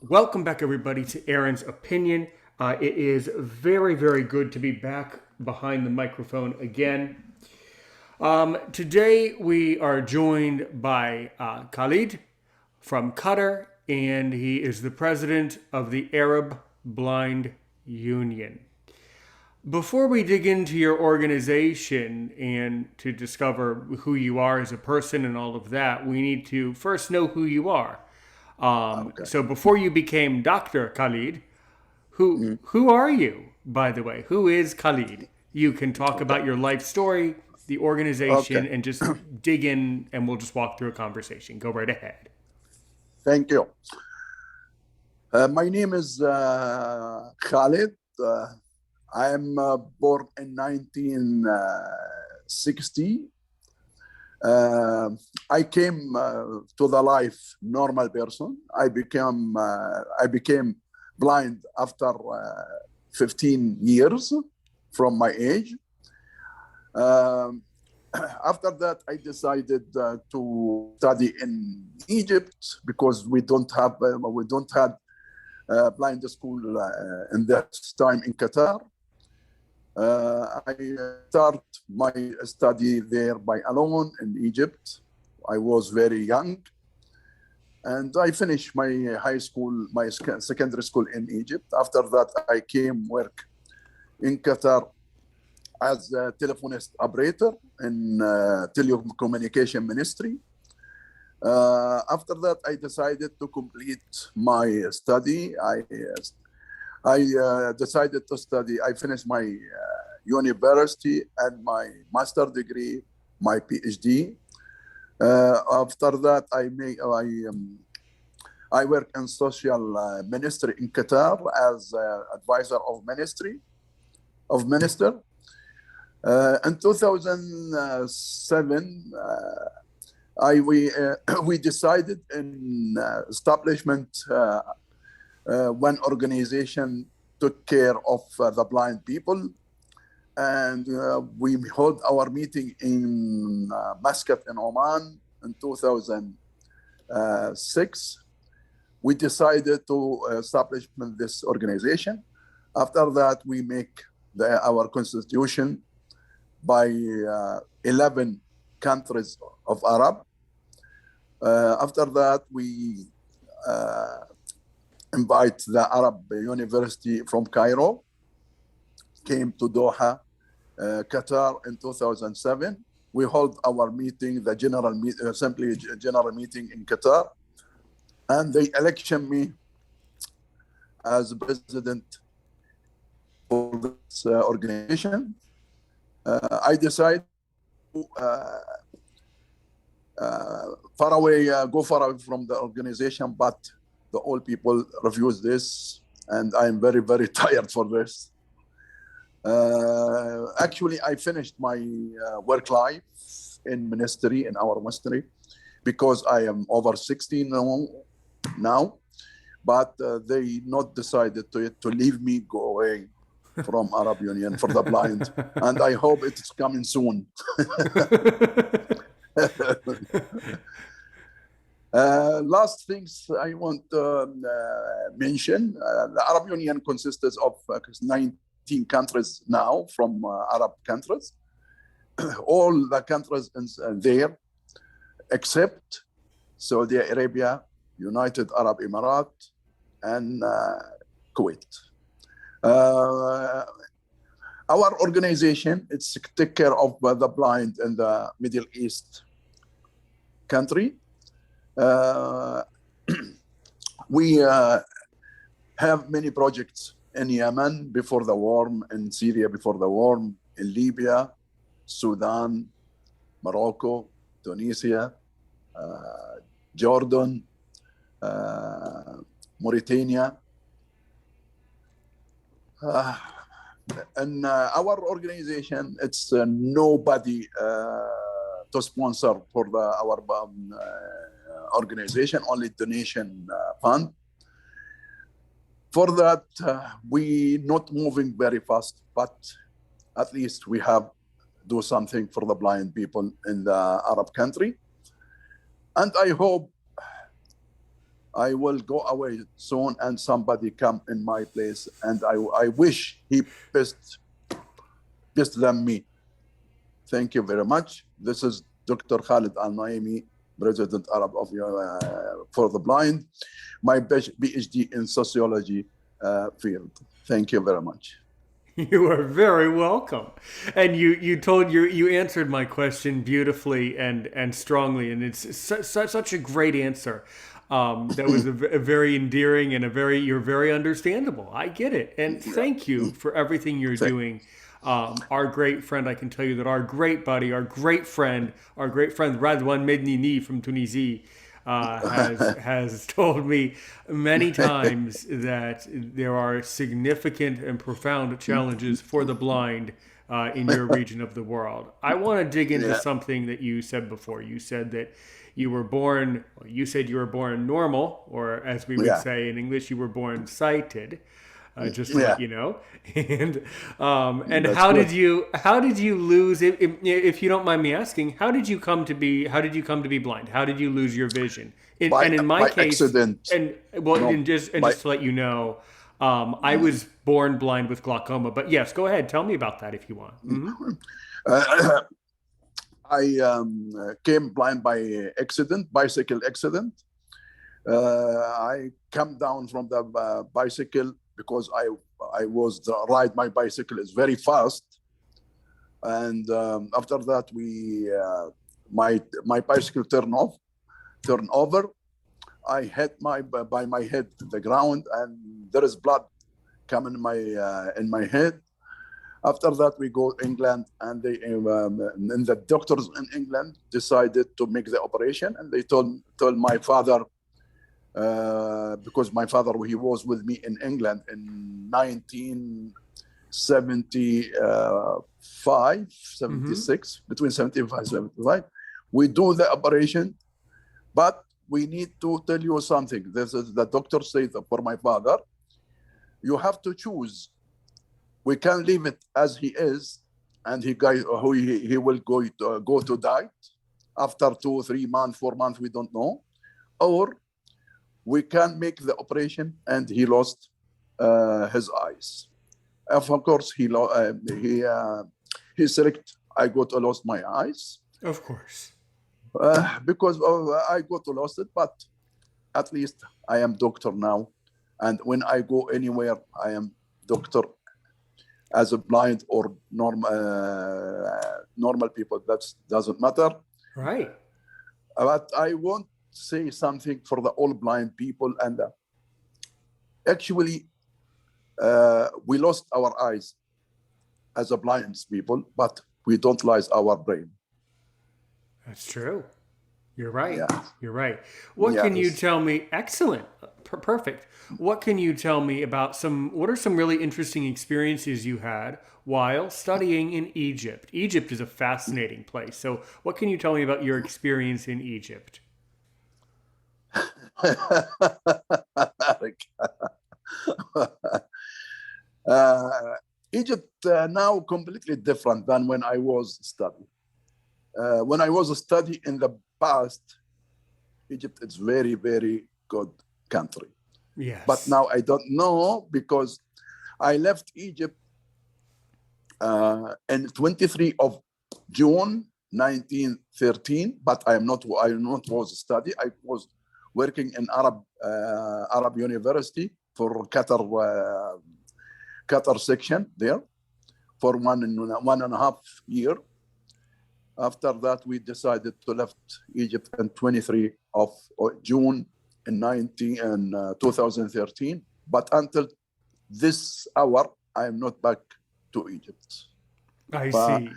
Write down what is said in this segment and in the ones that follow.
Welcome back, everybody, to Aaron's Opinion. It is very, very good to be back behind the microphone again. Today, we are joined by KHALID from Qatar, and he is the president of the Arab Blind Union. Before we dig into your organization and to discover who you are as a person and all of that, we need to first know who you are. So before you became Dr. KHALID, who are you, by the way? Who is KHALID? You can talk about your life story, the organization, and just dig in, and we'll just walk through a conversation. Go right ahead. Thank you. My name is KHALID. I am born in 1960. I came to the life normal person. I became blind after 15 years from my age. After that, I decided to study in Egypt because we don't have blind school in that time in Qatar. I started my study there by alone in Egypt. I was very young, and I finished my high school, my secondary school in Egypt. After that, I came work in Qatar as a telephonist operator in telecommunication ministry. After that, I decided to complete my study. I decided to study. I finished my university and my master degree, my PhD. After that, I work in social ministry in Qatar as advisor of minister. In 2007, we decided in establishment. One organization took care of the blind people, and we held our meeting in Muscat in Oman in 2006. We decided to establish this organization. After that, we make our constitution by 11 countries of Arab. After that, we invite the Arab University from Cairo, came to Doha, Qatar in 2007. We hold our meeting, the general meeting in Qatar, and they election me as president for this organization. I decided to go far away from the organization, but the old people refuse this, and I'm very, very tired for this. Actually, I finished my work life in our ministry, because I am over 16 now, but they not decided to leave me go away from Arab Union for the blind, and I hope it's coming soon. Last things I want to mention, the Arab Union consists of 19 countries now from Arab countries. All the countries there, except Saudi Arabia, United Arab Emirates, and Kuwait. Our organization, it's take care of the blind in the Middle East country. We have many projects in Yemen before the war, in Syria before the war, in Libya, Sudan, Morocco, Tunisia, Jordan, Mauritania. And our organization, it's nobody to sponsor for our organization, only donation fund. For that, we not moving very fast, but at least we have do something for the blind people in the Arab country. And I hope I will go away soon and somebody come in my place, and I wish he best than me. Thank you very much. This is Dr. KHALID Al Naemi, President Arab of for the Blind, my PhD in sociology field. Thank you very much. You are very welcome. And you answered my question beautifully and strongly, and it's such a great answer. That was a very endearing and you're very understandable. I get it. And thank you for everything you're doing. Our great friend, I can tell you that our great buddy, our great friend Radwan Mednini from Tunisia has told me many times that there are significant and profound challenges for the blind in your region of the world. I want to dig into something that you said before. You said that you were born normal, or as we would say in English, you were born sighted. Just to let you know, and how did you lose it? If you don't mind me asking, how did you come to be blind? How did you lose your vision? In my case, accident. Just to let you know, I was born blind with glaucoma. But yes, go ahead, tell me about that if you want. Mm-hmm. I came blind by accident, bicycle accident. I come down from the bicycle because I ride my bicycle is very fast, and after that my bicycle turn over. I hit by my head to the ground, and there is blood coming in my head. After that, we go to England, and and the doctors in England decided to make the operation, and they told my father. Because my father, he was with me in England in 1975, 76, between 75 and 75. We do the operation, but we need to tell you something. This is the doctor said for my father, you have to choose. We can't leave it as he is, and he will go to die after 2, 3 months, 4 months, we don't know, or we can make the operation, and he lost his eyes. Of course, he select. I got to lost my eyes. Of course, because I got to lost it, but at least I am doctor now, and when I go anywhere, I am doctor as a blind or normal people. That doesn't matter, right? But I want say something for the all blind people, and actually we lost our eyes as a blind people, but we don't lose our brain. That's true. You're right. Yeah. You're right. What can you tell me? Excellent. Perfect. What can you tell me about what are some really interesting experiences you had while studying in Egypt? Egypt is a fascinating place. So what can you tell me about your experience in Egypt? Egypt now completely different than when I was studying. When I was studying in the past, Egypt is very, very good country. Yes. But now I don't know, because I left Egypt in 23 of June 1913, but I was study. I was working in Arab University for Qatar section there for 1.5 years. After that, we decided to left Egypt in 23 of June in 2013. But until this hour, I am not back to Egypt. I see.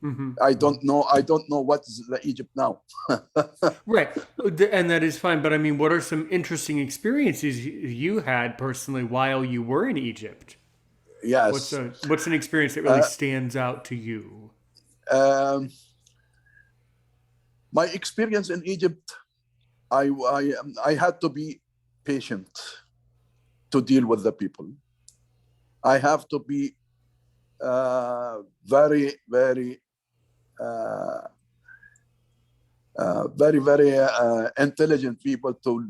Mm-hmm. I don't know what is the Egypt now. Right. And that is fine. But I mean, what are some interesting experiences you had personally while you were in Egypt? Yes. What's an experience that really stands out to you? My experience in Egypt, I had to be patient to deal with the people. I have to be very, very very, very intelligent people to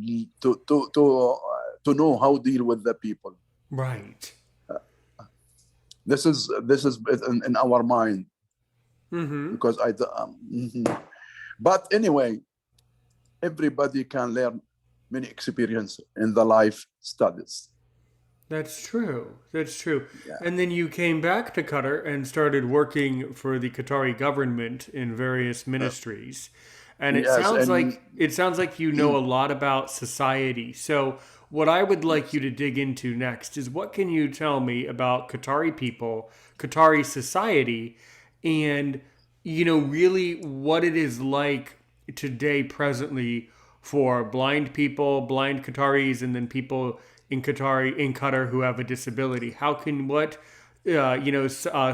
know how to deal with the people. Right. This is in our mind, because But anyway, everybody can learn many experience in the life studies. That's true. That's true. Yeah. And then you came back to Qatar and started working for the Qatari government in various ministries. And it Yes, sounds and like you know a lot about society. So what I would like you to dig into next is, what can you tell me about Qatari people, Qatari society, and really what it is like today presently for blind people, blind Qataris, and then people in Qatar who have a disability. What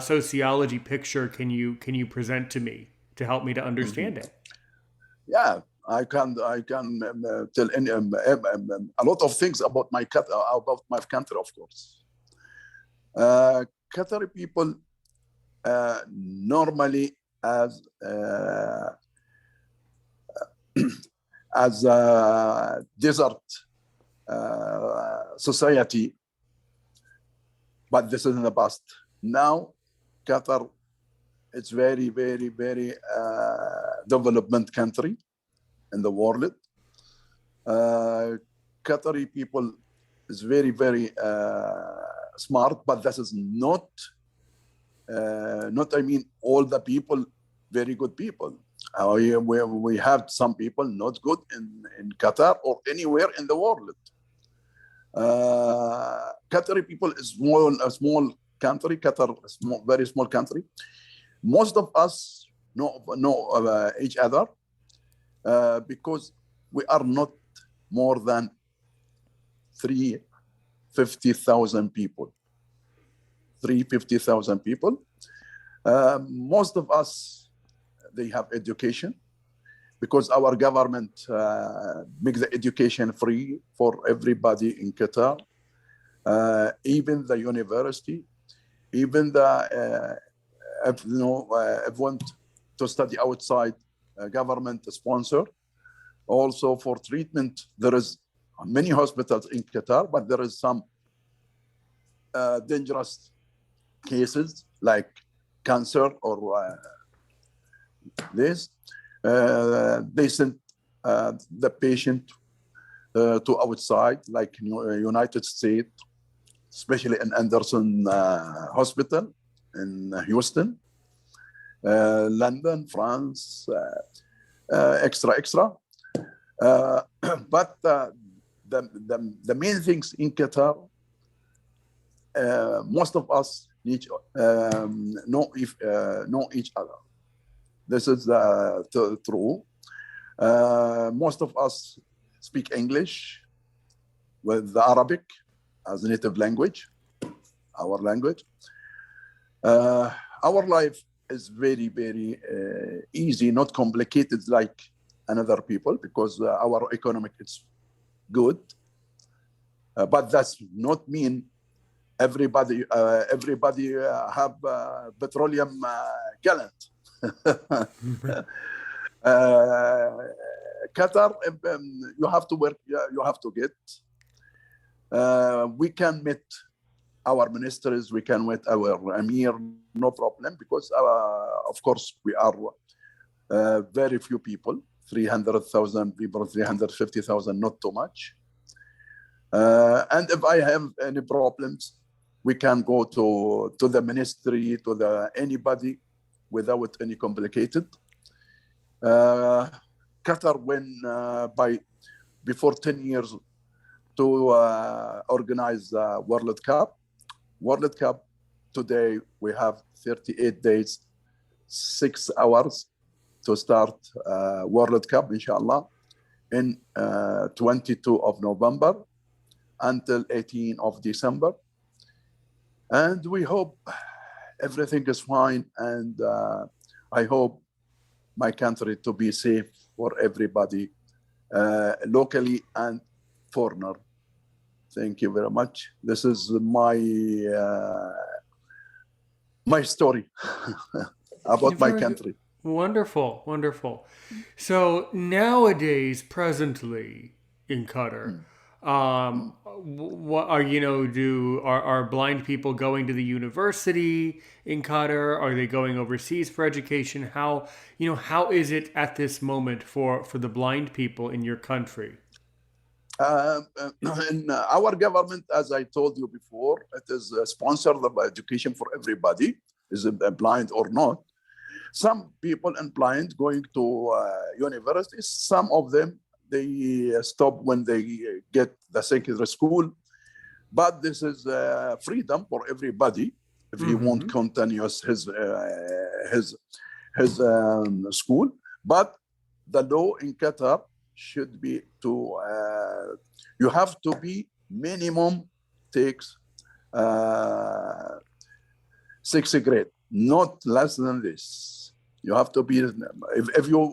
sociology picture can you present to me to help me to understand it? yeah, I can tell a lot of things about my country, of course. Qatari people normally as a desert society, but this is in the past. Now, Qatar, it's very, very, very development country in the world. Qatari people is very, very smart, but this is not I mean, all the people, very good people. We have some people not good in Qatar or anywhere in the world. Qatari people is a small country. Qatar is very small country. Most of us know each other because we are not more than 350,000 people. 350,000 people. Most of us, they have education because our government makes the education free for everybody in Qatar. Even the university, even if want to study outside, government sponsor. Also for treatment, there is many hospitals in Qatar, but there is some dangerous cases like cancer or this. They send the patient to outside, like United States, especially in Anderson Hospital in Houston, London, France, extra. But the main things in Qatar, most of us know each other. This is true. Most of us speak English with the Arabic as a native language, our language. Our life is very, very easy, not complicated like another people, because our economic is good. But that's not mean everybody have petroleum gallant. Qatar, you have to work, you have to get. We can meet our ministers, we can meet our Amir, no problem, because of course we are very few people, 300,000 people, 350,000, not too much. And if I have any problems, we can go to the ministry, to anybody without any complicated. Qatar went before 10 years to organize World Cup. World Cup, today we have 38 days, 6 hours to start World Cup, inshallah, in 22 of November until 18 of December. And we hope everything is fine, and I hope my country to be safe for everybody, locally and foreigner. Thank you very much. This is my story about my country. Wonderful, wonderful. So nowadays, presently in Qatar, what are are blind people going to the university in Qatar? Are they going overseas for education? How is it at this moment for the blind people in your country? In our government, as I told you before, it is sponsored by education for everybody, is it blind or not. Some people in blind going to universities, some of them, they stop when they get the secondary school. But this is freedom for everybody. If he won't continuous his school. But the law in Qatar should be to, you have to be minimum takes sixth grade, not less than this. You have to be, if you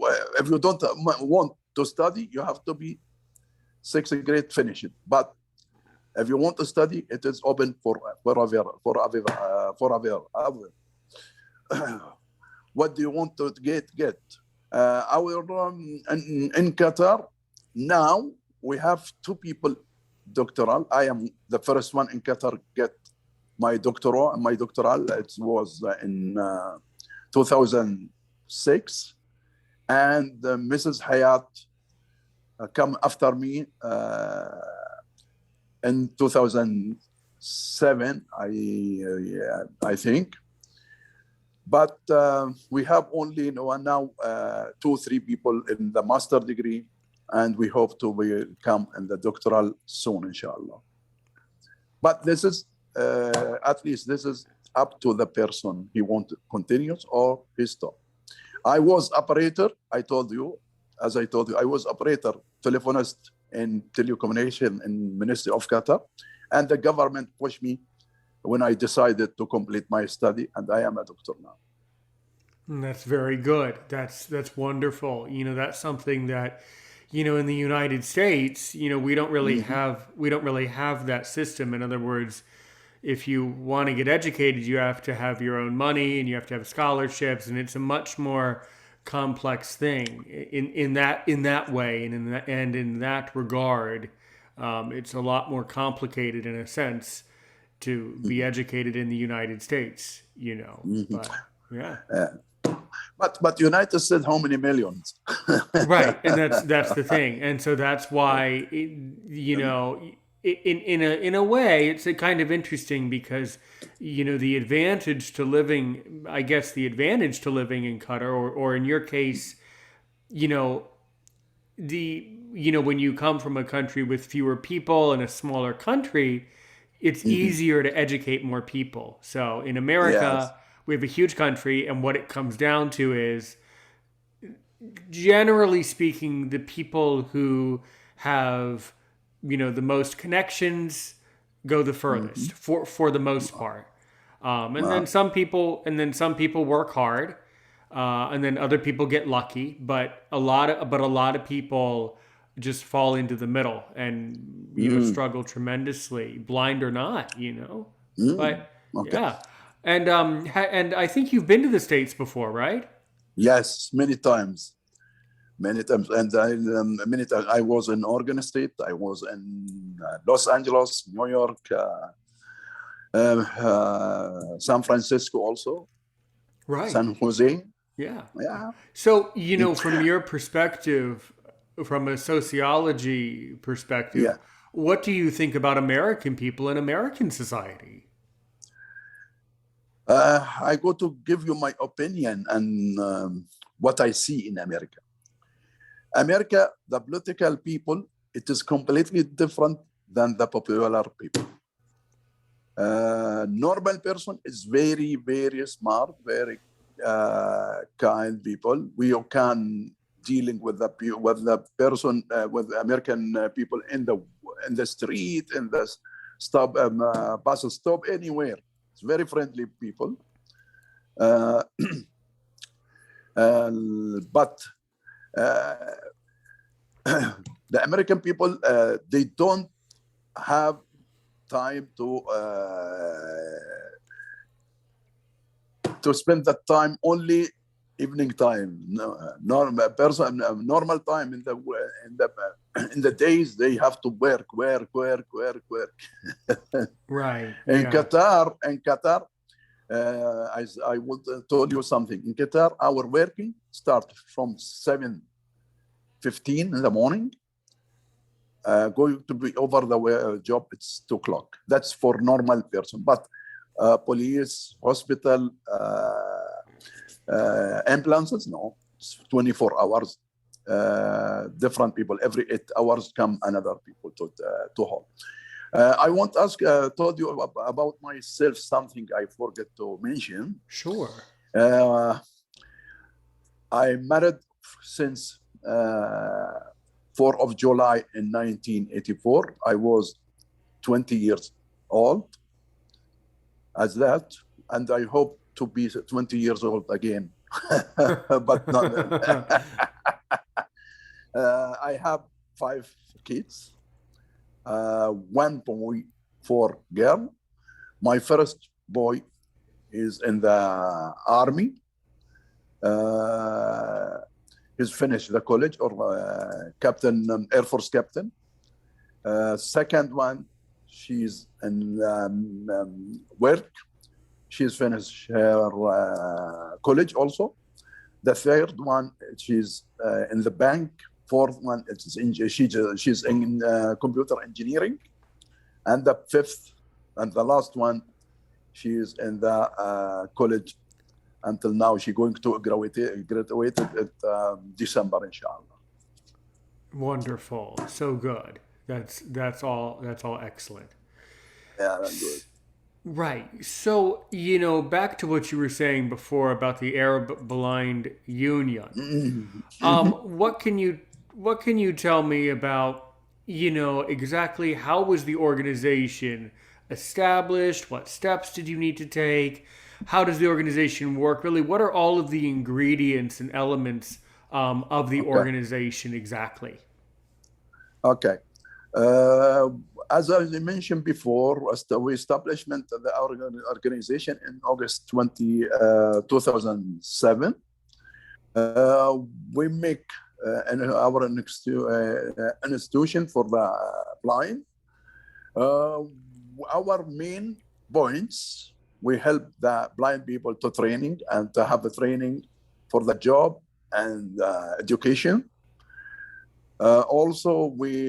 don't want to study, you have to be sixth grade finish it. But if you want to study, it is open for what do you want to get? In Qatar, now we have two people doctoral. I am the first one in Qatar get my doctoral. My doctoral, it was in 2006. And Mrs. Hayat come after me in 2007, I think. But we have only now 2-3 people in the master degree, and we hope to become in the doctoral soon, inshallah. But this is, at least this is up to the person. He want to continue or he stop. I was operator, I told you, I was operator, telephonist in telecommunication in Ministry of Qatar, and the government pushed me when I decided to complete my study, and I am a doctor now. That's very good. That's wonderful. That's something that, in the United States, we don't really have that system. In other words, if you want to get educated, you have to have your own money and you have to have scholarships, and it's a much more complex thing in that way, and in that regard, it's a lot more complicated in a sense to be educated in the United States. But yeah. But United States, how many millions? Right, and that's the thing, and so that's why in a way, it's a kind of interesting because the advantage to living, I guess, the advantage to living in Qatar, or in your case, when you come from a country with fewer people and a smaller country, it's easier to educate more people. So in America, we have a huge country, and what it comes down to is, generally speaking, the people who have the most connections go the furthest for the most part, and then some people work hard, and then other people get lucky, but a lot of people just fall into the middle and struggle tremendously, blind or not, but yeah. And I think you've been to the States before, right? Yes, many times. And many times I was in Oregon State. I was in Los Angeles, New York, San Francisco also. Right. San Jose. Yeah. Yeah. So, from your perspective, from a sociology perspective, what do you think about American people and American society? I go to give you my opinion and what I see in America. America, the political people, it is completely different than the popular people. Normal person is very, very smart, very kind people. We can dealing with the person, with American people in the street, in the stop, bus stop, anywhere. It's very friendly people. But the American people, they don't have time to spend that time only evening time. Normal time in the days they have to work. Right. In Yeah. Qatar, as I would told you something. In Qatar, our working start from 7:15 in the morning. Going to be over the job, it's 2:00. That's for normal person. But police, hospital, ambulances, no, it's 24 hours. Different people, every 8 hours come another people to home. I want to ask, told you about myself, something I forget to mention. Sure. I married since 4th of July in 1984. I was 20 years old as that, and I hope to be 20 years old again. But not. I have 5 kids, 1 boy, 4 girls. My first boy is in the Army. He's finished the college or captain, Air Force captain. Second one, she's in work. She's finished her college also. The third one, she's in the bank. Fourth one, she's in computer engineering. And the fifth and the last one, she is in the college until now. She's going to graduate at December, inshallah. Wonderful. So good. That's all excellent. Yeah, that's good. Right. So, back to what you were saying before about the Arab Blind Union. What can you tell me about, exactly how was the organization established? What steps did you need to take? How does the organization work? Really, what are all of the ingredients and elements of the organization exactly? Okay. As I mentioned before, we established the organization in August 2007. We make our institution for the blind. Our main points, we help the blind people to training and to have a training for the job and education. Also, we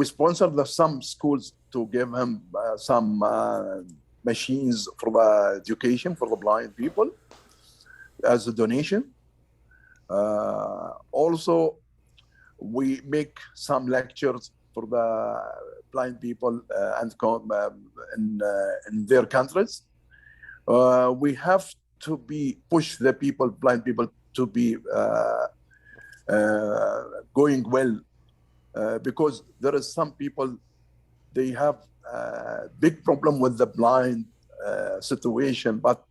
sponsor some schools to give them some machines for the education for the blind people as a donation. Also, we make some lectures for the blind people and in their countries. We have to push the blind people to be going well, because there is some people, they have a big problem with the blind situation. But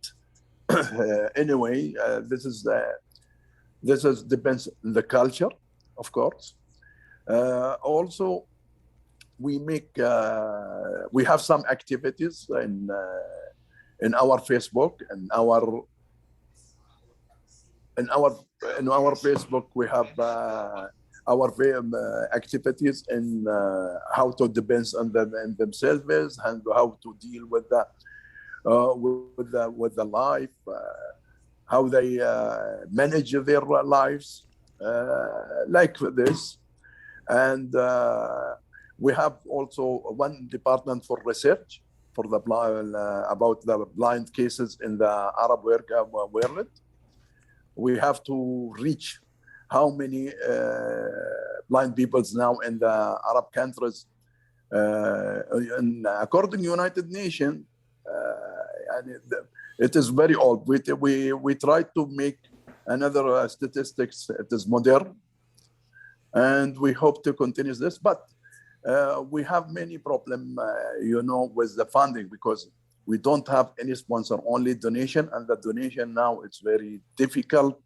anyway, this depends on the culture, of course. Also, we have some activities in our Facebook and in our Facebook. We have our activities in how to depend on themselves and how to deal with the life, how they manage their lives, like this. And we have also one department for research for the blind, about the blind cases in the Arab world. We have to reach how many blind peoples now in the Arab countries. And according to United Nations, it is very old. We try to make another statistics. It is modern, and we hope to continue this. But we have many problems, with the funding, because we don't have any sponsor, only donation, and the donation now it's very difficult.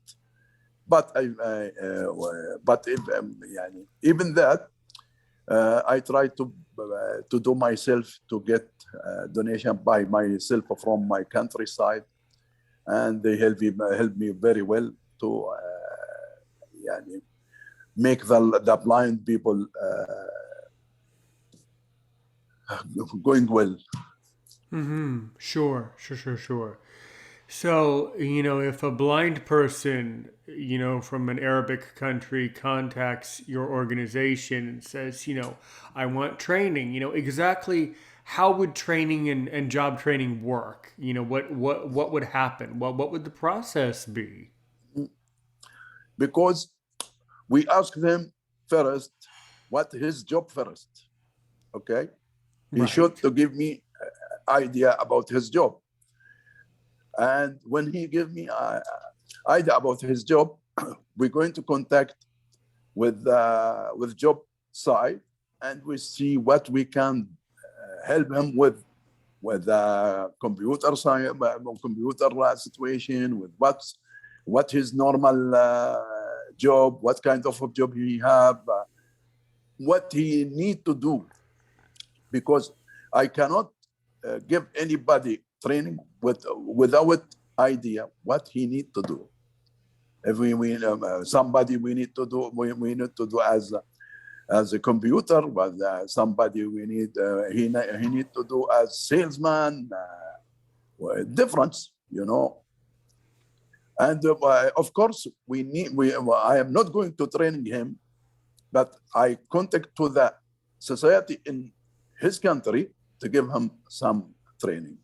But even that, I try to do myself to get donation by myself from my countryside and they help me very well to يعني make the blind people going well. Sure. So, if a blind person, from an Arabic country contacts your organization and says, I want training, exactly how would training and job training work? What would happen? Well, what would the process be? Because we ask them first, what his job first, okay? He should to give me idea about his job. And when he give me idea about his job, we're going to contact with job side, and we see what we can help him with computer science, computer situation, with what his normal job, what kind of a job he have, what he need to do, because I cannot give anybody training without idea what he need to do. If we somebody we need to do as a computer, but somebody we need he need to do as salesman. Difference, And of course I am not going to train him, but I contact to the society in his country to give him some training.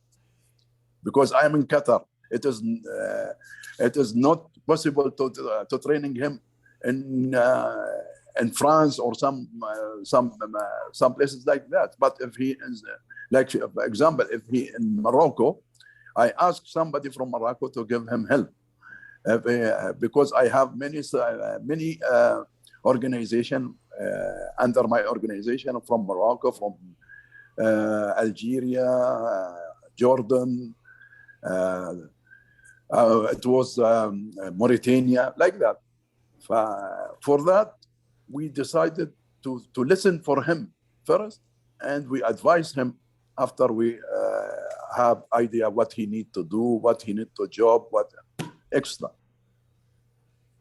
Because I am in Qatar, it is not possible to training him in France or some places like that. But if he is, like for example, if he in Morocco, I ask somebody from Morocco to give him help, because I have many organization under my organization from Morocco, from Algeria, Jordan. It was Mauritania, like that. For that, we decided to listen for him first, and we advise him after we have idea what he need to do, what he need to job, what extra.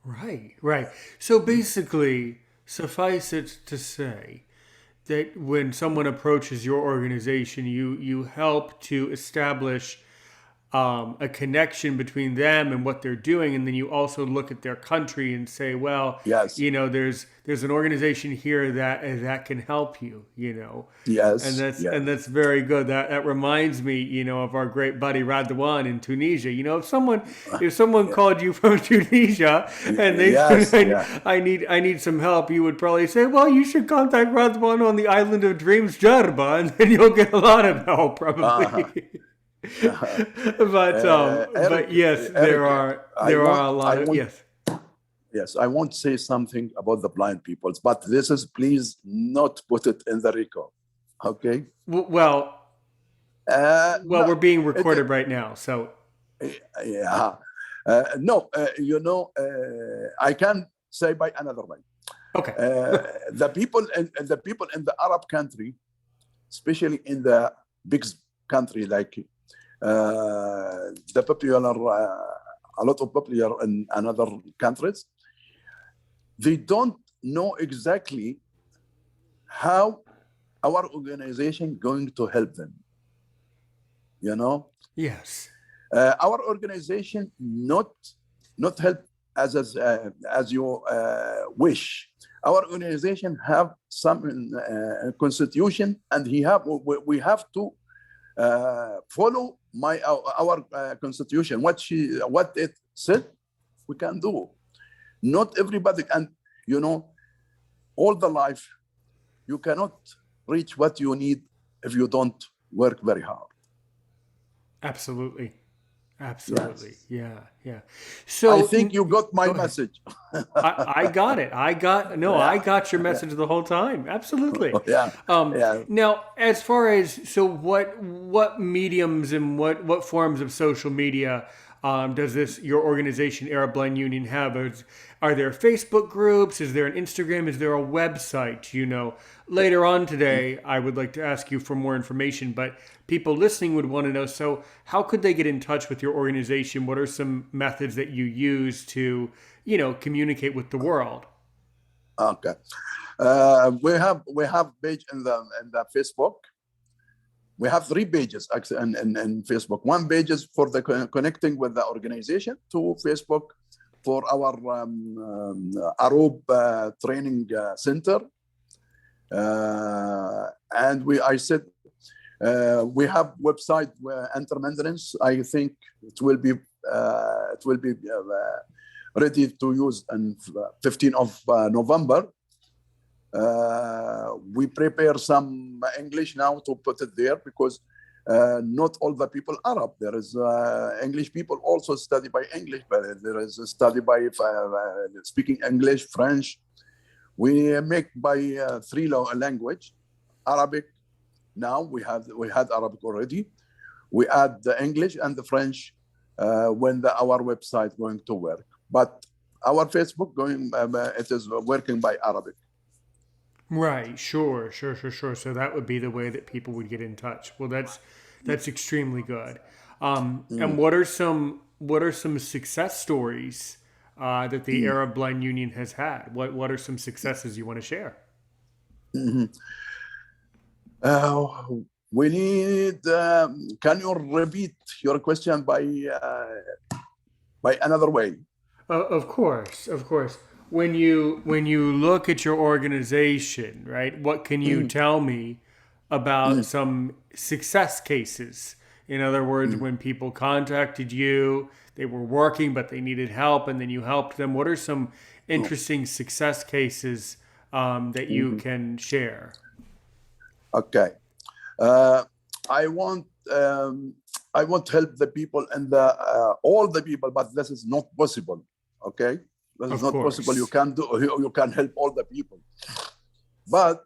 Right. So basically, suffice it to say that when someone approaches your organization, you help to establish a connection between them and what they're doing, and then you also look at their country and say, well, yes, there's an organization here that can help you, Yes, and that's very good. That reminds me, of our great buddy Radwan in Tunisia. If someone called you from Tunisia and they said, I need some help, you would probably say, well, you should contact Radwan on the island of dreams, Jarba, and then you'll get a lot of help probably. But yes, there are a lot of yes. Yes, I want to say something about the blind people, but this is, please not put it in the record, okay? Well, we're being recorded right now, so. Yeah, I can say by another way. Okay. The people in the Arab country, especially in the big country like the popular, a lot of popular in another countries, they don't know exactly how our organization going to help them. Yes. Our organization not help as you wish. Our organization have some constitution, and we have to follow our constitution. What it said, we can do. Not everybody, and all the life, you cannot reach what you need if you don't work very hard. Absolutely. Yes. Yeah. So I think you got my message. I got it. I got your message the whole time. Absolutely. Now, as far as, so what mediums and what forms of social media does your organization, Arab Blind Union, have? Are there Facebook groups? Is there an Instagram? Is there a website? You know, later on today, I would like to ask you for more information, but people listening would want to know, so how could they get in touch with your organization? What are some methods that you use to, you know, communicate with the world? Okay. We have page in the Facebook. We have 3 pages actually in Facebook. 1 page is for the connecting with the organization. 2 Facebook for our Arub training center. And I said we have website intermediaries. I think it will be ready to use on 15th of November. We prepare some English now to put it there because not all the people Arab. There is English people also study by English, but there is a study by speaking English, French. We make by 3 language, Arabic. Now we had Arabic already. We add the English and the French when our website going to work. But our Facebook it is working by Arabic. Right. Sure. So that would be the way that people would get in touch. Well, that's extremely good. And what are some success stories that the Arab Blind Union has had? What are some successes you want to share? We need. Can you repeat your question by another way? Of course. When you look at your organization, right? What can you tell me about some success cases? In other words, when people contacted you, they were working but they needed help, and then you helped them. What are some interesting success cases that you can share? Okay, I want to help the people and all the people, but this is not possible. Okay. That is not possible. You can help all the people. But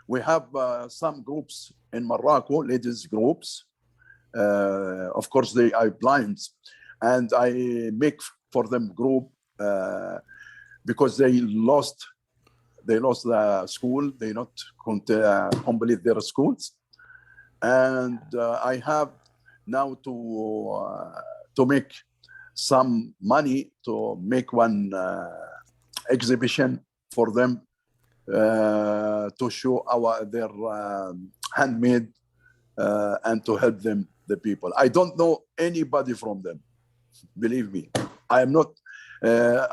we have some groups in Morocco, ladies groups. Of course, they are blind, and I make for them group because they lost the school. They not complete their schools, and I have now to make some money to make one exhibition for them to show their handmade and to help them, the people. I don't know anybody from them, believe me. I am not.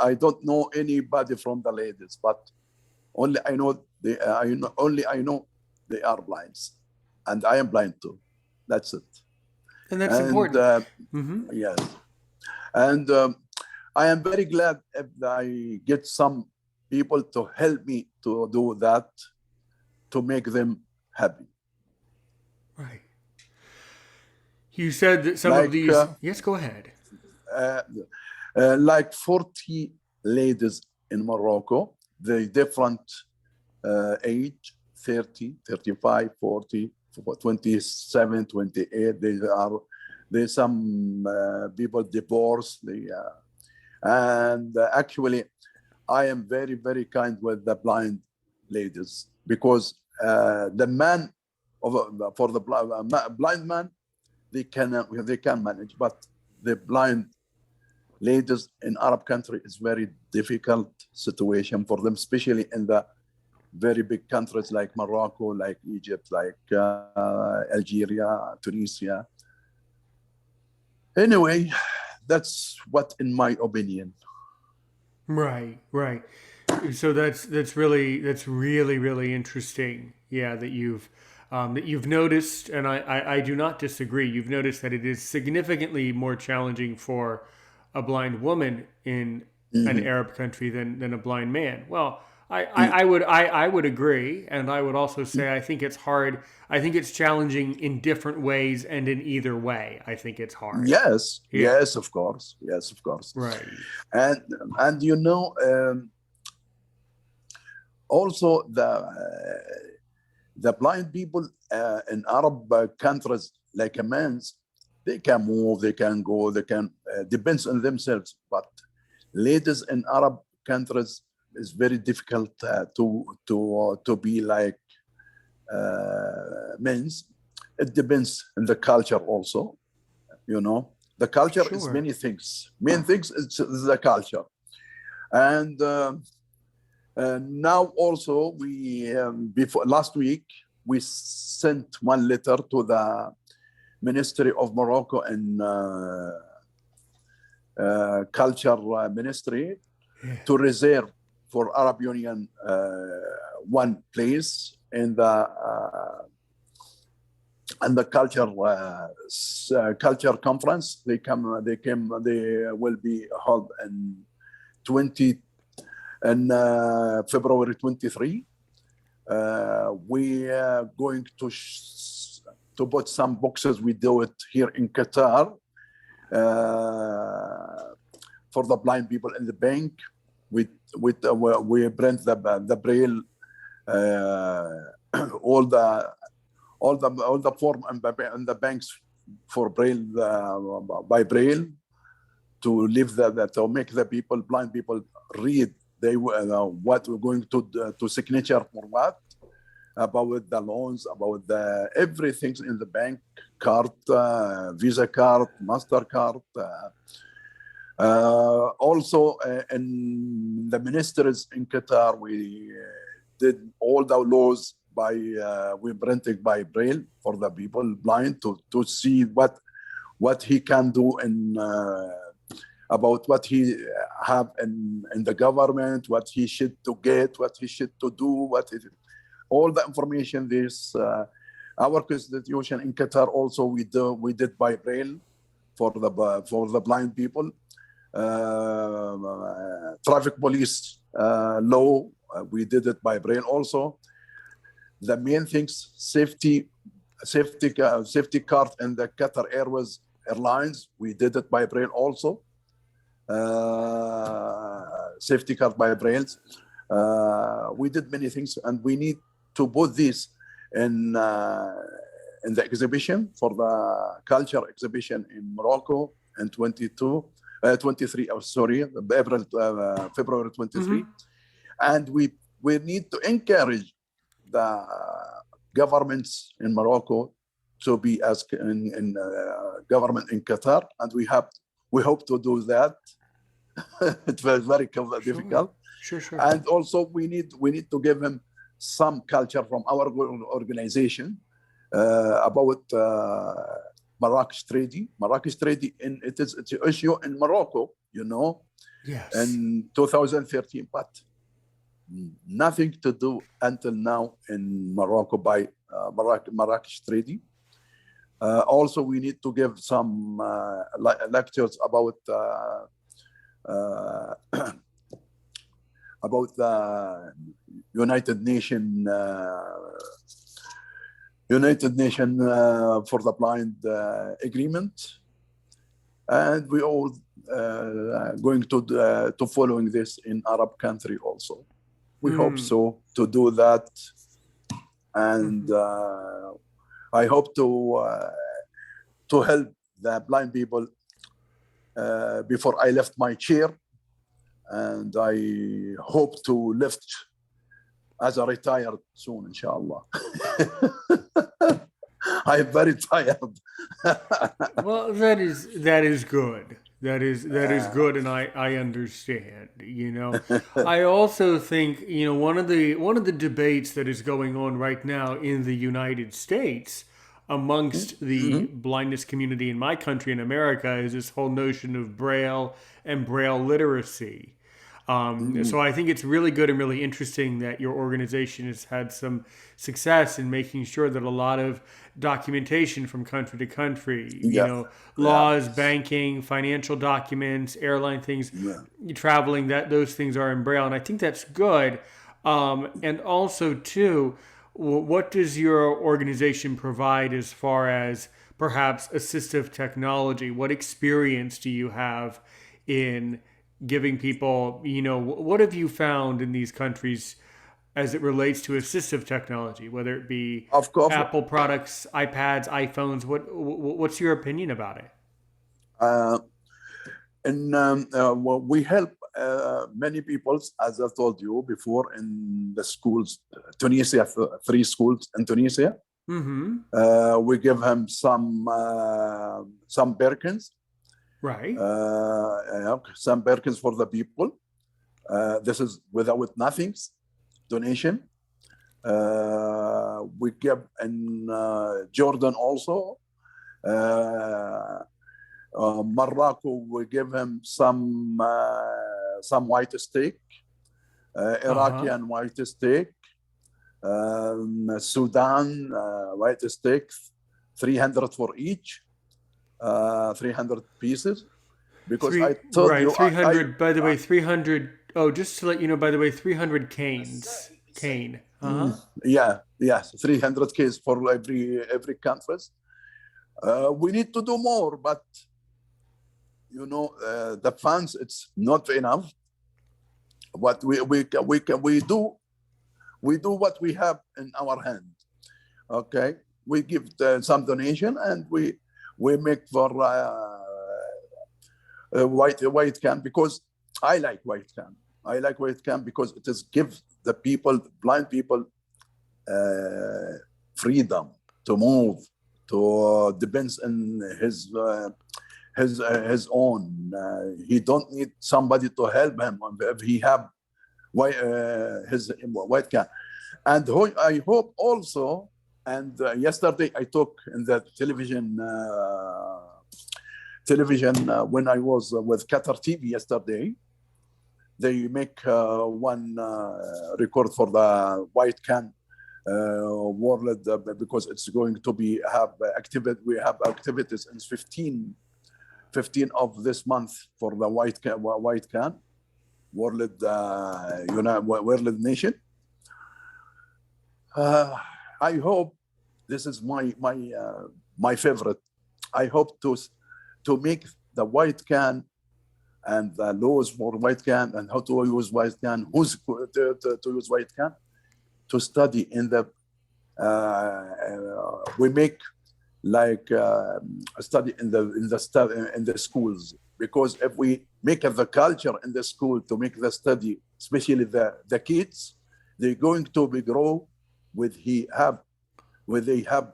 I don't know anybody from the ladies, but only I know I know they are blind, and I am blind too. That's it. And that's important. Yes. And I am very glad if I get some people to help me to do that, to make them happy. Right. You said that some of these... yes, go ahead. Like 40 ladies in Morocco, they different age, 30, 35, 40, 27, 28. There's some people divorced. And actually, I am very, very kind with the blind ladies because the man for the blind man, they can manage, but the blind ladies in Arab country is very difficult situation for them, especially in the very big countries like Morocco, like Egypt, like Algeria, Tunisia. Anyway, that's what in my opinion. Right. So that's really interesting. Yeah, that you've noticed, and I do not disagree. You've noticed that it is significantly more challenging for a blind woman in an Arab country than a blind man. Well, I would agree, and I would also say I think it's hard. I think it's challenging in different ways, and in either way, I think it's hard. Yes, of course. Right. And you know, also the blind people in Arab countries like Amans, they can move, they can go, they can, depends on themselves. But ladies in Arab countries is very difficult to be like men's. It depends on the culture also, you know. The culture is many things. Main things is the culture. And now also we, before last week, we sent one letter to the Ministry of Morocco and Culture Ministry to reserve for Arab Union one place in the culture conference. They will be held in February 23. We are going to put some boxes. We do it here in Qatar for the blind people in the bank. We print the braille, all the form and the banks for braille by braille to leave to make the people, blind people, read what we're going to signature for what, about the loans, about the everything in the bank, card, Visa card, MasterCard. Also in the ministries in Qatar, we did all the laws we printed by braille for the people blind to see what he can do in about what he have in the government, what he should to get, what he should to do, all the information. This our constitution in Qatar also we did by braille for the blind people. Traffic police law, we did it by braille also. The main things, safety card in the Qatar Airlines, we did it by braille also. Safety card by braille. We did many things, and we need to put this in the exhibition for the culture exhibition in Morocco in 23. Oh, sorry, February 23, and we need to encourage the governments in Morocco to be as in government in Qatar, and we hope to do that. It was very difficult. Sure. And also we need to give him some culture from our organization about Marrakesh Treaty. Marrakesh Treaty, it's an issue in Morocco, you know, yes, in 2013, but nothing to do until now in Morocco by Marrakesh Treaty. Also, we need to give some lectures about the United Nation for the Blind agreement, and we all going to following this in Arab country also. We hope so to do that, and I hope to help the blind people before I left my chair, and I hope to lift as a retired soon, inshallah. I'm very tired. Well, that is good. That is good, and I understand. You know, I also think, you know, one of the debates that is going on right now in the United States amongst the blindness community in my country, in America, is this whole notion of Braille and Braille literacy. So I think it's really good and really interesting that your organization has had some success in making sure that a lot of documentation from country to country, you know, laws, banking, financial documents, airline things, traveling, that those things are in Braille. And I think that's good. And also, too, what does your organization provide as far as perhaps assistive technology? What experience do you have in giving people, you know, what have you found in these countries as it relates to assistive technology, whether it be Of course, Apple products, iPads, iPhones. What's your opinion about it? well, we help many people, as I told you before, in the schools, Tunisia, 3 schools in Tunisia. Mm-hmm. We give him some Birkins, Right. some Birkins for the people. This is without nothings, donation. We give in Jordan also. Morocco, we give him some white steak, Iraqi and white steak. Sudan, white steak, 300 for each, 300 pieces. Because I told right, you, 300. By the way, 300. Oh, just to let you know, by the way, 300 canes. Cane. Yeah, 300 cases for every country. We need to do more, but you know, the funds, it's not enough. What we do what we have in our hand. Okay, we give some donation and we make for white can, because I like white can. I like white can because it is give the people, blind people, freedom to move, to depends on his own. He don't need somebody to help him if he have his white can. And I hope also, and yesterday I took in the television when I was with Qatar TV yesterday, they make one record for the white can world, because it's going to be we have activities in 15 of this month for the white can world, world nation. I hope, this is my favorite. I hope to make the white can and the laws for white can and how to use white can, who's to use white can, to study in the we make like a study in the schools, because if we make the culture in the school to make the study, especially the kids, they're going to be grow with they have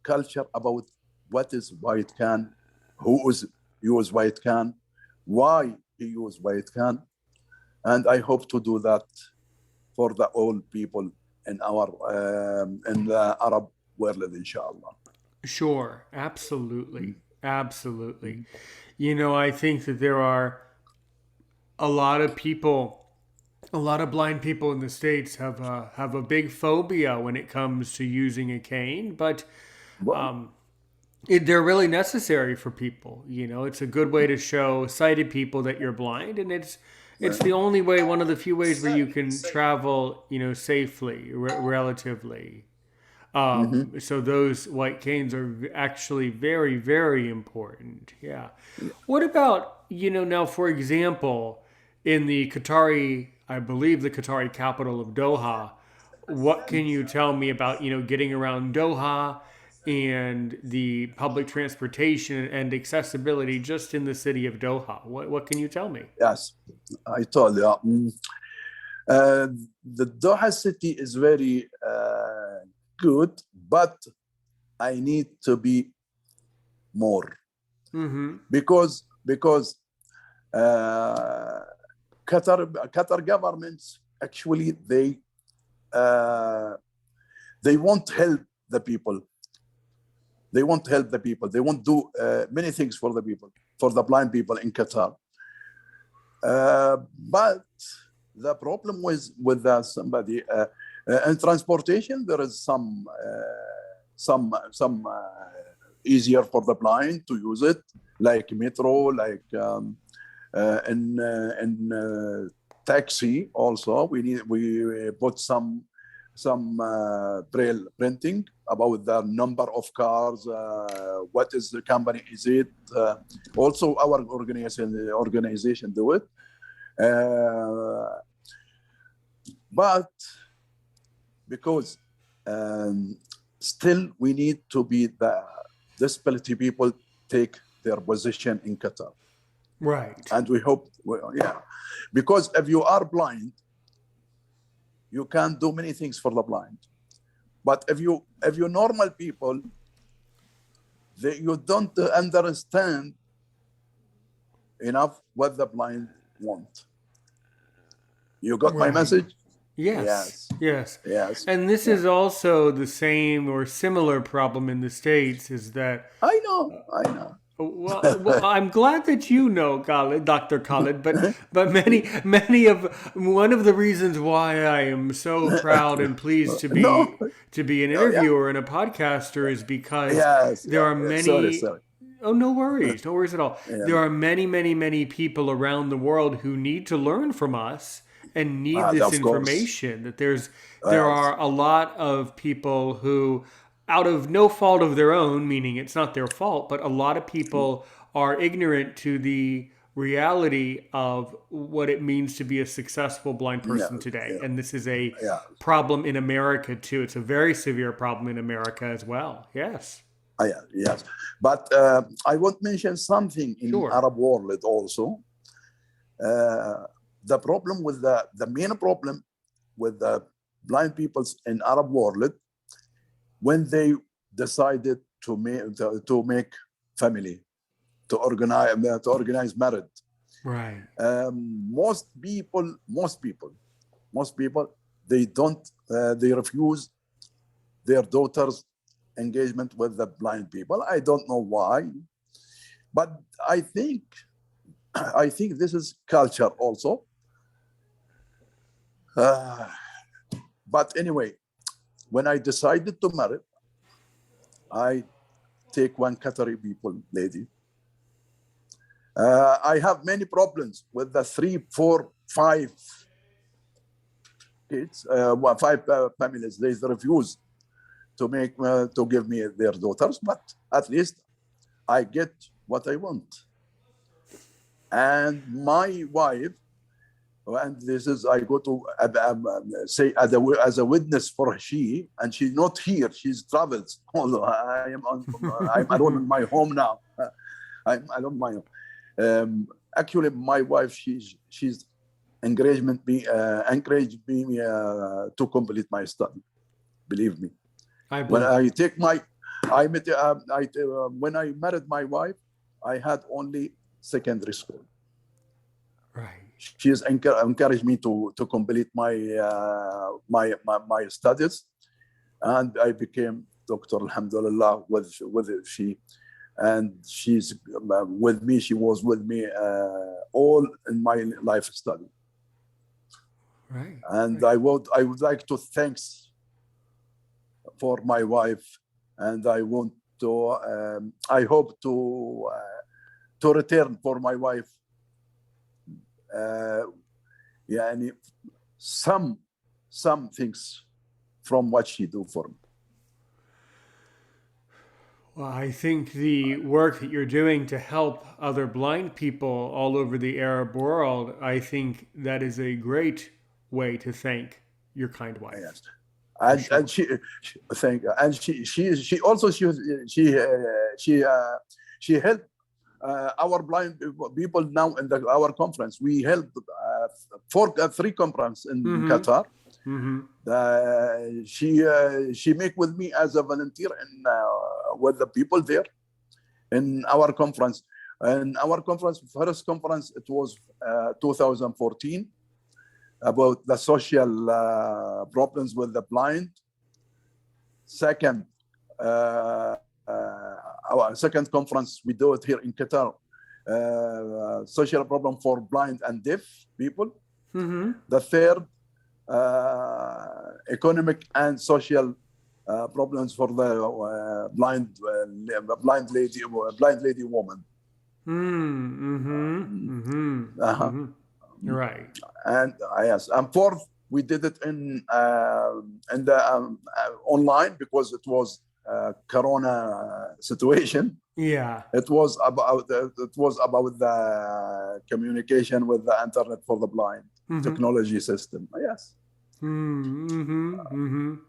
culture about what is white can, who is use white can, why he use white can, and I hope to do that for the old people in our in the Arab world, inshallah. Sure, absolutely, absolutely. You know, I think that there are a lot of people, a lot of blind people in the States have a big phobia when it comes to using a cane, but they're really necessary for people. You know, it's a good way to show sighted people that you're blind, and it's the only way, one of the few ways where you can travel, you know, safely, relatively. So those white canes are actually very, very important. Yeah. What about, you know, now, for example, in the Qatari, I believe the Qatari capital of Doha, what can you tell me about, you know, getting around Doha and the public transportation and accessibility just in the city of Doha? What can you tell me? Yes, I told you. The Doha city is very good, but I need to be more, because Qatar governments actually they won't help the people. They won't help the people. They won't do many things for the people, for the blind people in Qatar. But the problem with somebody in transportation, there is some easier for the blind to use it, like metro, like in taxi. Also, we put some braille printing about the number of cars, what is the company is it. Also, our organization do it. But because still we need to be the disability people take their position in Qatar. Right. And we hope, because if you are blind, you can't do many things for the blind. But if you normal people, you don't understand enough what the blind want. You got my message? Yes. And this is also the same or similar problem in the States, is that... I know. Well, I'm glad that you know, Dr. Khalid, but many of one of the reasons why I am so proud and pleased to be an interviewer and a podcaster is because there are many. Sorry. Oh, no worries at all. Yeah. There are many people around the world who need to learn from us and need this information. That there are a lot of people who, out of no fault of their own, meaning it's not their fault, but a lot of people are ignorant to the reality of what it means to be a successful blind person today. And this is a problem in America too. It's a very severe problem in America as well. Yes. Yes. But I want to mention something in Arab world also. The problem with the main problem with the blind people in Arab world, when they decided to make family, to organize marriage. Right. Most people, they refuse their daughters' engagement with the blind people. I don't know why, but I think this is culture also. But anyway, when I decided to marry, I take one Qatari lady. I have many problems with the 3, 4, 5 kids, 5 families. They refuse to give me their daughters, but at least I get what I want. And my wife, and this is, I go to say as a witness for she, and she's not here. She's traveled. Although I'm alone in my home now. I'm alone in my home. Actually, my wife, she's encouraged me to complete my study. Believe me. When I married my wife, I had only secondary school. Right. She has encouraged me to complete my studies, and I became doctor. Alhamdulillah, with she, and she's with me. She was with me all in my life study. Right. And I would like to thanks for my wife, and I want to I hope to return for my wife some things from what she do for me. Well, I think the work that you're doing to help other blind people all over the Arab world, I think that is a great way to thank your kind wife. Yes. And she also helped our blind people now in our conference. We held 3 conferences in Qatar. She make with me as a volunteer with the people there in our conference. And our conference, first conference, it was 2014 about the social problems with the blind. Second, our second conference, we do it here in Qatar, social problem for blind and deaf people. The third, economic and social problems for the blind lady woman. Right. And yes, and fourth, we did it in the online because it was Corona situation. Yeah. It was about the communication with the internet for the blind technology system. Yes.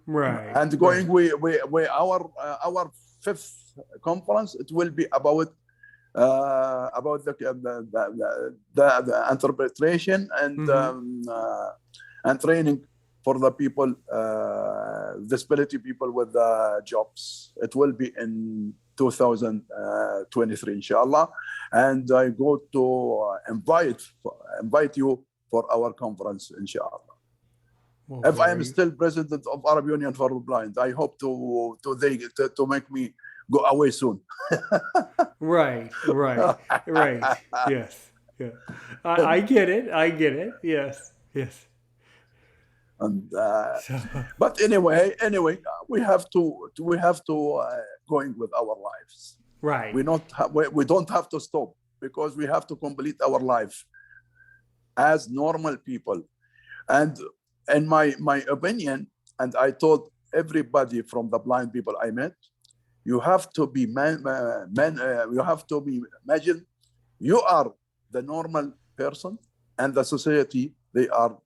Right. And going, we our fifth conference, it will be about the interpretation and training for the people, disability people with jobs. It will be in 2023, inshallah. And I go to invite you for our conference, inshallah. Well, if I am still president of Arab Union for the Blind, I hope to make me go away soon. Right. Yes. Yeah. I get it. Yes. And but anyway, we have to going with our lives. Right. We don't have to stop, because we have to complete our life as normal people. And in my opinion, and I told everybody from the blind people I met, you have to be you have to be imagine you are the normal person, and the society, they are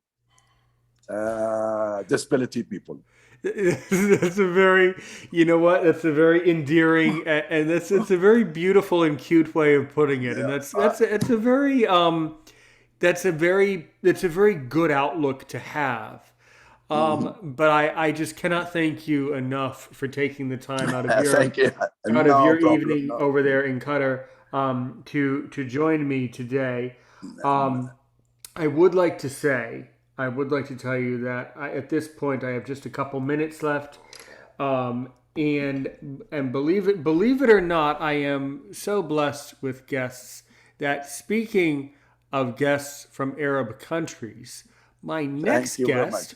disability people. That's a very, that's a very endearing, and it's a very beautiful and cute way of putting it. And it's a very good outlook to have. But I just cannot thank you enough for taking the time out of your evening over there in Qatar to join me today. I would like to tell you that at this point I have just a couple minutes left, and believe it or not, I am so blessed with guests that, speaking of guests from Arab countries, my next guest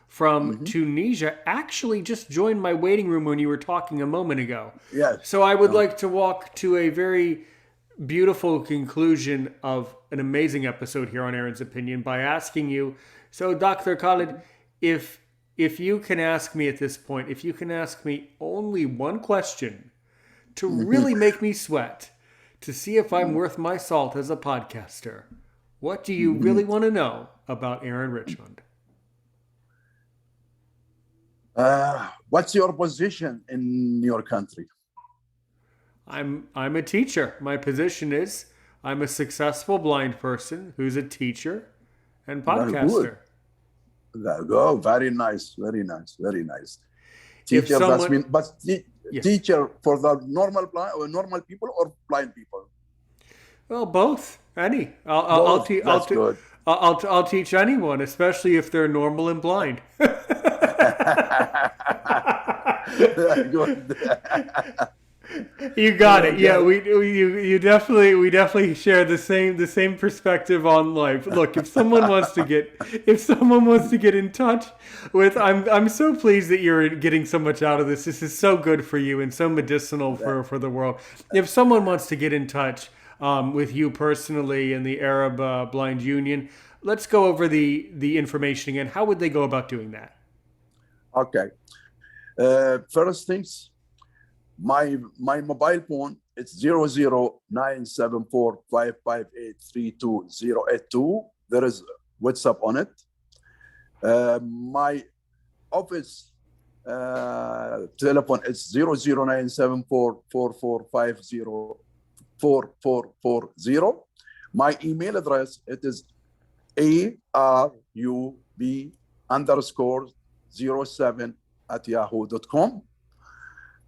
from Tunisia actually just joined my waiting room when you were talking a moment ago. Yes. So I would like to walk to a very beautiful conclusion of an amazing episode here on Aaron's Opinion by asking you, so Dr. Khalid, if you can ask me at this point, if you can ask me only one question to really make me sweat, to see if I'm worth my salt as a podcaster, what do you really want to know about Aaron Richmond? What's your position in your country? I'm a teacher. My position is I'm a successful blind person who's a teacher and podcaster. Very nice. Teacher, teacher for the normal people or blind people? Well, both. Any. I'll teach anyone, especially if they're normal and blind. Good. You got it. Yeah, we definitely share the same perspective on life. Look, if someone wants to get in touch with, I'm so pleased that you're getting so much out of this. This is so good for you and so medicinal for the world. If someone wants to get in touch with you personally and the Arab Blind Union, let's go over the information again. How would they go about doing that? Okay. First things, my mobile phone, it's 0097455832082. There is WhatsApp on it. My office telephone is 0097444504440. My email address, it is arub_07@yahoo.com.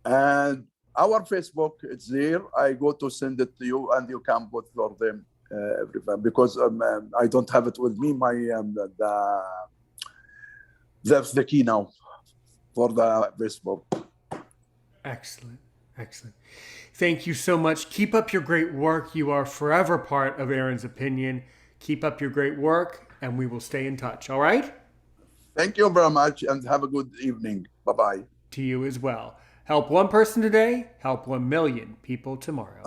And our Facebook, it's there. I go to send it to you, and you can put for them everything, because I don't have it with me. My that's the key now for the Facebook. Excellent. Thank you so much. Keep up your great work. You are forever part of Aaron's Opinion. Keep up your great work, and we will stay in touch. All right? Thank you very much, and have a good evening. Bye-bye. To you as well. Help one person today, help 1 million people tomorrow.